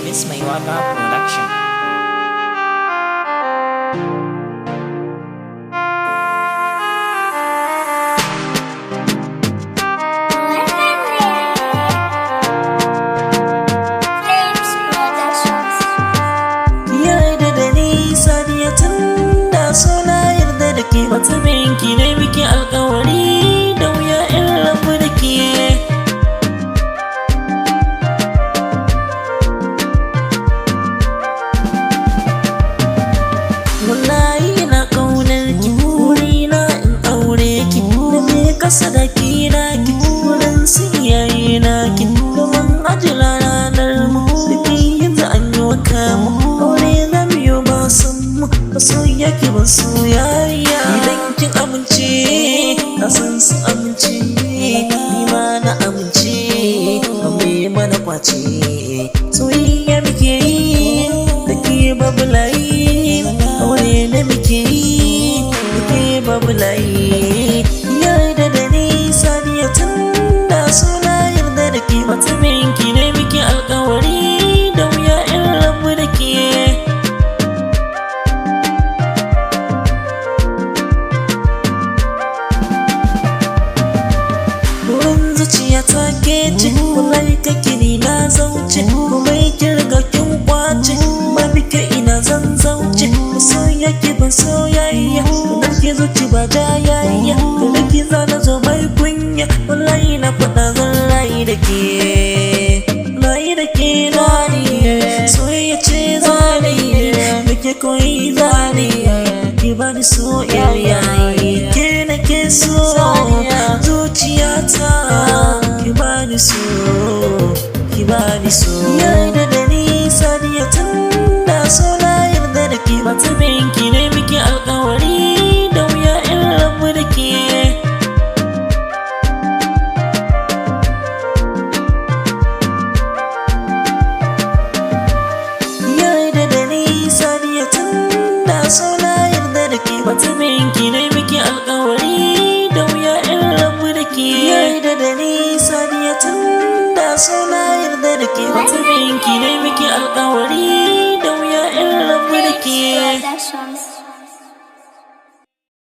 This Maiwaka production. Suna yarda da ke mutumin ki ne muke alkawari da wuya in rabu da ke. Wallahi ina ƙaunar ki, wurina in aure ki, da me kasa da ki na ki, wurin su iyaye na ki, domin ajira ranar mu, da ke yanzu an yi waka mu, aure na biyo ba san mu, ba soyayya ki ban soyayya. Idan kin amince, na san sun amince, ni ma na amince, ba mai mana kwace. Soyayya muke yi, da ke babu layi, aure ne muke yi, da ke babu layi. Yarda da ni Sadiyata, da suna yarda da ke mutumin ki ne muke alkawari da wuya in rabu da ke. Zuciya ta kece, wallahi kake ni na zauce, kuma kin riga kin kwace, ba bika ina zan zauce. Soyayya ki ban soyayya, da ke zuci ba jayayya, da ke zana zo mai kunya, wallahi na faɗa zan rayu da ke, rayu da ke zani. Soyayya ce zani, da ke koyi zani, ki bani soyayya, ke nake so zuciyata. Ki bani so, ki bani so. Yarda da ni Sadiyata, da so na yarda da ke mutumin ki ne muke alkawari da wuya in rabu da ke. Yarda da ni Sadiyata, da so na yarda da ke mutumin ki ne muke alkawari da wuya in rabu da ke. Yarda da ni Sadiyata, da suna yarda da ke mutumin ki ne muke alkawari da wuya in rabu da ke.